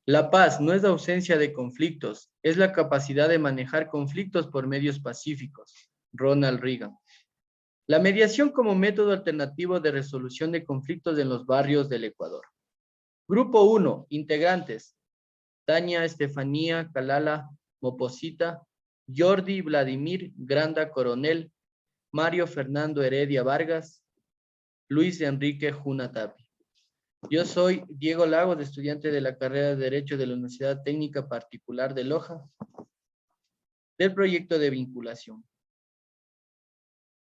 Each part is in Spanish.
La paz no es la ausencia de conflictos, es la capacidad de manejar conflictos por medios pacíficos. Ronald Reagan. La mediación como método alternativo de resolución de conflictos en los barrios del Ecuador. Grupo 1, integrantes. Tania Estefanía Calala Moposita, Jordi Vladimir Granda Coronel, Mario Fernando Heredia Vargas, Luis Enrique Junatapi. Yo soy Diego Lagos, estudiante de la carrera de Derecho de la Universidad Técnica Particular de Loja, del proyecto de vinculación.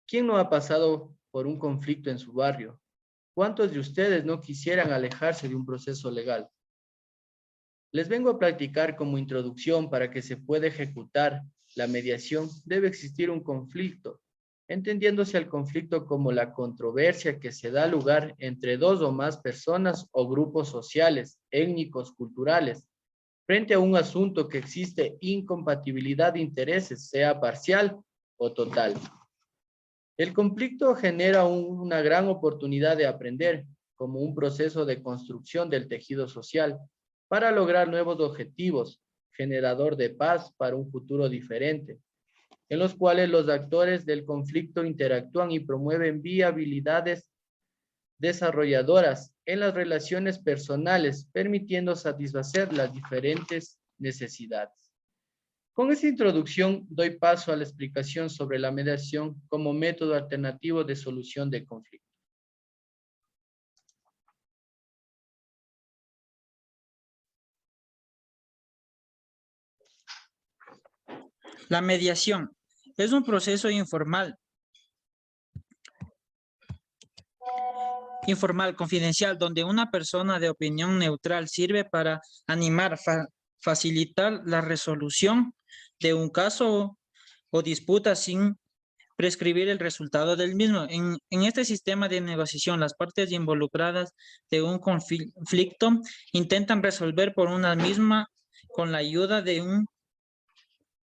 ¿Quién no ha pasado por un conflicto en su barrio? ¿Cuántos de ustedes no quisieran alejarse de un proceso legal? Les vengo a platicar como introducción para que se pueda ejecutar la mediación. Debe existir un conflicto, entendiéndose al conflicto como la controversia que se da lugar entre dos o más personas o grupos sociales, étnicos, culturales, frente a un asunto que existe incompatibilidad de intereses, sea parcial o total. El conflicto genera una gran oportunidad de aprender, como un proceso de construcción del tejido social, para lograr nuevos objetivos, generador de paz para un futuro diferente, en los cuales los actores del conflicto interactúan y promueven viabilidades desarrolladoras en las relaciones personales, permitiendo satisfacer las diferentes necesidades. Con esta introducción doy paso a la explicación sobre la mediación como método alternativo de solución de conflictos. La mediación es un proceso informal, confidencial, donde una persona de opinión neutral sirve para animar, facilitar la resolución de un caso o disputa sin prescribir el resultado del mismo. En este sistema de negociación, las partes involucradas de un conflicto intentan resolver por una misma con la ayuda de un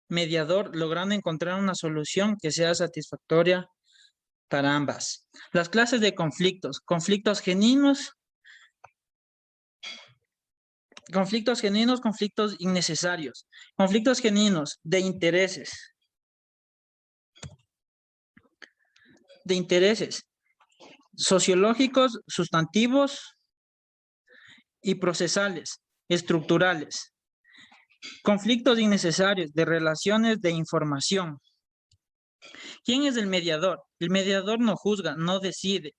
mediador, logrando encontrar una solución que sea satisfactoria para ambas. Las clases de conflictos: conflictos genuinos, conflictos innecesarios, conflictos genuinos de intereses sociológicos, sustantivos y procesales, estructurales. Conflictos innecesarios de relaciones de información. ¿Quién es el mediador? El mediador no juzga, no decide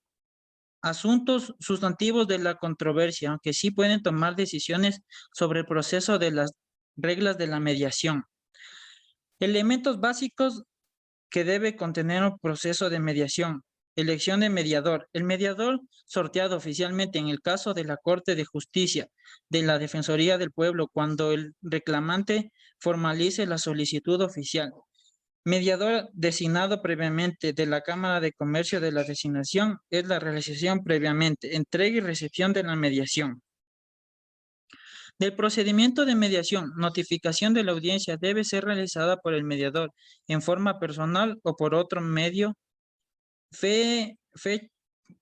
asuntos sustantivos de la controversia, aunque sí pueden tomar decisiones sobre el proceso de las reglas de la mediación. Elementos básicos que debe contener un proceso de mediación. Elección de mediador. El mediador sorteado oficialmente en el caso de la Corte de Justicia de la Defensoría del Pueblo cuando el reclamante formalice la solicitud oficial. Mediador designado previamente de la Cámara de Comercio de la designación es la realización previamente, entrega y recepción de la mediación. Del procedimiento de mediación, notificación de la audiencia debe ser realizada por el mediador en forma personal o por otro medio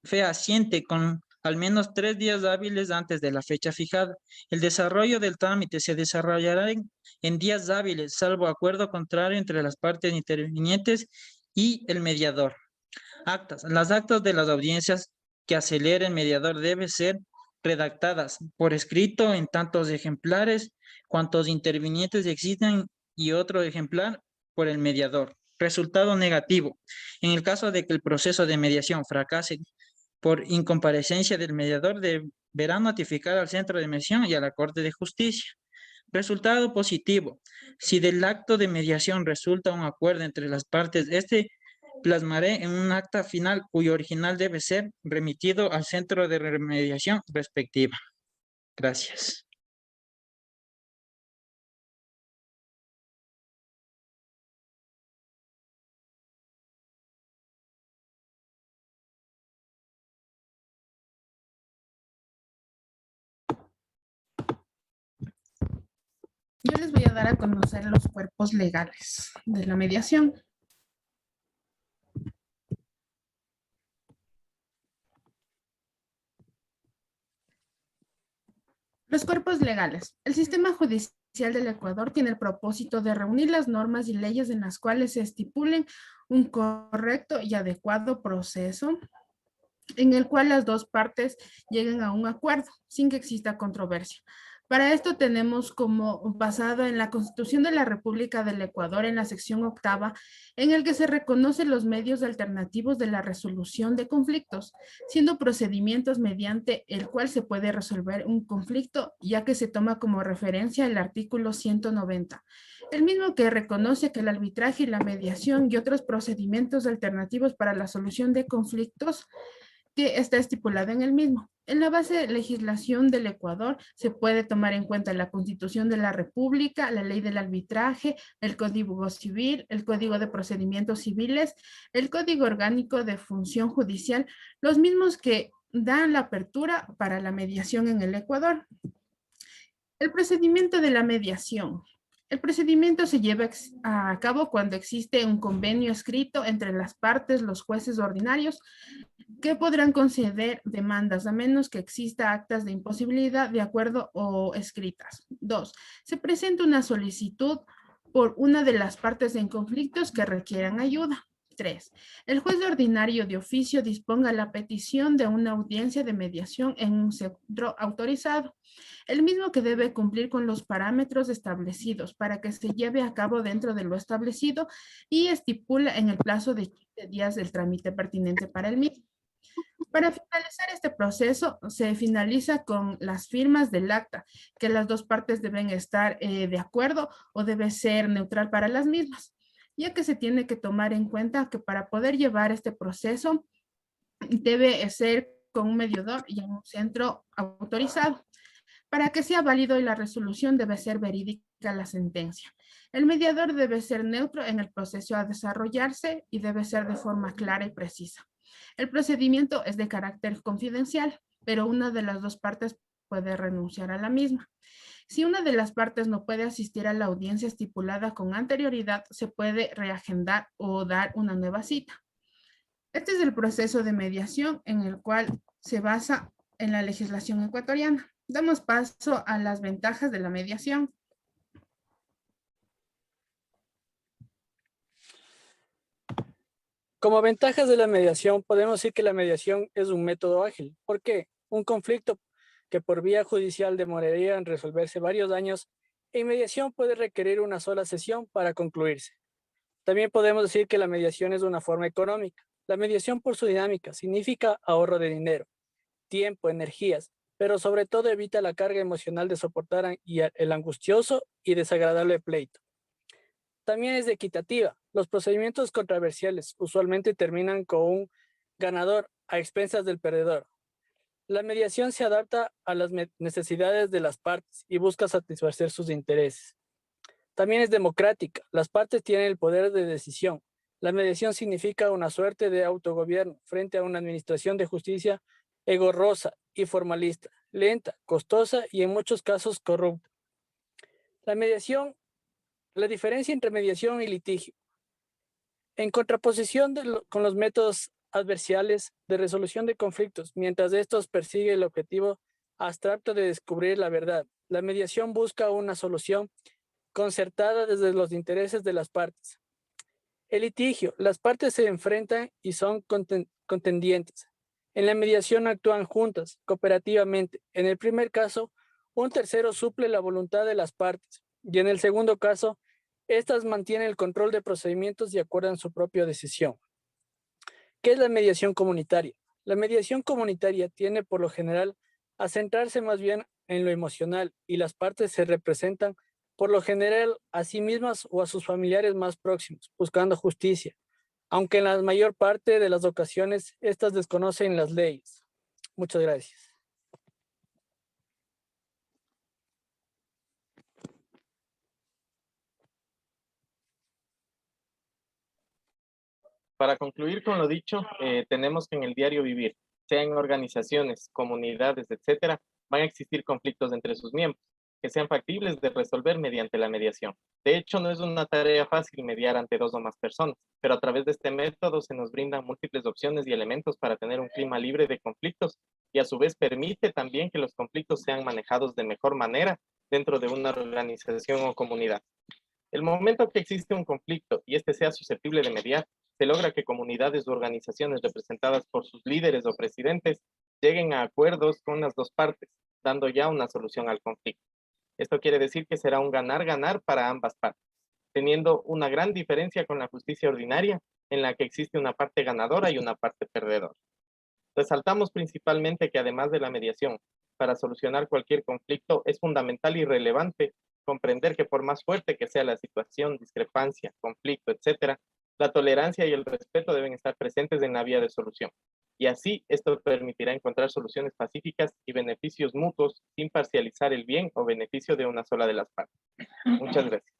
fehaciente con al menos 3 días hábiles antes de la fecha fijada. El desarrollo del trámite se desarrollará en días hábiles, salvo acuerdo contrario entre las partes intervinientes y el mediador. Actas. Las actas de las audiencias que acelere el mediador deben ser redactadas por escrito en tantos ejemplares cuantos intervinientes existan y otro ejemplar por el mediador. Resultado negativo. En el caso de que el proceso de mediación fracase por incomparecencia del mediador, deberá notificar al centro de mediación y a la Corte de Justicia. Resultado positivo. Si del acto de mediación resulta un acuerdo entre las partes, plasmaré en un acta final cuyo original debe ser remitido al centro de remediación respectiva. Gracias. Yo les voy a dar a conocer los cuerpos legales de la mediación. Los cuerpos legales. El sistema judicial del Ecuador tiene el propósito de reunir las normas y leyes en las cuales se estipulen un correcto y adecuado proceso en el cual las dos partes lleguen a un acuerdo sin que exista controversia. Para esto tenemos como basado en la Constitución de la República del Ecuador, en la sección octava, en el que se reconocen los medios alternativos de la resolución de conflictos, siendo procedimientos mediante el cual se puede resolver un conflicto, ya que se toma como referencia el artículo 190, el mismo que reconoce que el arbitraje y la mediación y otros procedimientos alternativos para la solución de conflictos que está estipulado en el mismo. En la base de legislación del Ecuador se puede tomar en cuenta la Constitución de la República, la Ley del Arbitraje, el Código Civil, el Código de Procedimientos Civiles, el Código Orgánico de Función Judicial, los mismos que dan la apertura para la mediación en el Ecuador. El procedimiento de la mediación. El procedimiento se lleva a cabo cuando existe un convenio escrito entre las partes, los jueces ordinarios, que podrán conceder demandas a menos que exista actas de imposibilidad de acuerdo o escritas. 2. Se presenta una solicitud por una de las partes en conflictos que requieran ayuda. 3. El juez ordinario de oficio disponga la petición de una audiencia de mediación en un centro autorizado, el mismo que debe cumplir con los parámetros establecidos para que se lleve a cabo dentro de lo establecido y estipula en el plazo de 15 días del trámite pertinente para el mismo. Para finalizar este proceso, se finaliza con las firmas del acta, que las dos partes deben estar de acuerdo o debe ser neutral para las mismas, ya que se tiene que tomar en cuenta que para poder llevar este proceso debe ser con un mediador y en un centro autorizado. Para que sea válido y la resolución debe ser verídica la sentencia. El mediador debe ser neutro en el proceso a desarrollarse y debe ser de forma clara y precisa. El procedimiento es de carácter confidencial, pero una de las dos partes puede renunciar a la misma. Si una de las partes no puede asistir a la audiencia estipulada con anterioridad, se puede reagendar o dar una nueva cita. Este es el proceso de mediación en el cual se basa en la legislación ecuatoriana. Damos paso a las ventajas de la mediación. Como ventajas de la mediación, podemos decir que la mediación es un método ágil. ¿Por qué? Un conflicto que por vía judicial demoraría en resolverse varios años, en mediación puede requerir una sola sesión para concluirse. También podemos decir que la mediación es una forma económica. La mediación por su dinámica significa ahorro de dinero, tiempo, energías, pero sobre todo evita la carga emocional de soportar el angustioso y desagradable pleito. También es equitativa. Los procedimientos controversiales usualmente terminan con un ganador a expensas del perdedor. La mediación se adapta a las necesidades de las partes y busca satisfacer sus intereses. También es democrática. Las partes tienen el poder de decisión. La mediación significa una suerte de autogobierno frente a una administración de justicia engorrosa y formalista, lenta, costosa y en muchos casos corrupta. La diferencia entre mediación y litigio. En contraposición con los métodos adversariales de resolución de conflictos, mientras estos persiguen el objetivo abstracto de descubrir la verdad, la mediación busca una solución concertada desde los intereses de las partes. El litigio, las partes se enfrentan y son contendientes. En la mediación actúan juntas, cooperativamente. En el primer caso, un tercero suple la voluntad de las partes y en el segundo caso, estas mantienen el control de procedimientos y acuerdan su propia decisión. ¿Qué es la mediación comunitaria? La mediación comunitaria tiende por lo general a centrarse más bien en lo emocional y las partes se representan por lo general a sí mismas o a sus familiares más próximos, buscando justicia, aunque en la mayor parte de las ocasiones estas desconocen las leyes. Muchas gracias. Para concluir con lo dicho, tenemos que en el diario vivir, sea en organizaciones, comunidades, etcétera, van a existir conflictos entre sus miembros, que sean factibles de resolver mediante la mediación. De hecho, no es una tarea fácil mediar ante 2 o más personas, pero a través de este método se nos brindan múltiples opciones y elementos para tener un clima libre de conflictos y a su vez permite también que los conflictos sean manejados de mejor manera dentro de una organización o comunidad. El momento que existe un conflicto y este sea susceptible de mediar, se logra que comunidades u organizaciones representadas por sus líderes o presidentes lleguen a acuerdos con las 2 partes, dando ya una solución al conflicto. Esto quiere decir que será un ganar-ganar para ambas partes, teniendo una gran diferencia con la justicia ordinaria, en la que existe una parte ganadora y una parte perdedora. Resaltamos principalmente que además de la mediación, para solucionar cualquier conflicto es fundamental y relevante comprender que por más fuerte que sea la situación, discrepancia, conflicto, etc., la tolerancia y el respeto deben estar presentes en la vía de solución. Y así esto permitirá encontrar soluciones pacíficas y beneficios mutuos sin parcializar el bien o beneficio de una sola de las partes. Muchas gracias.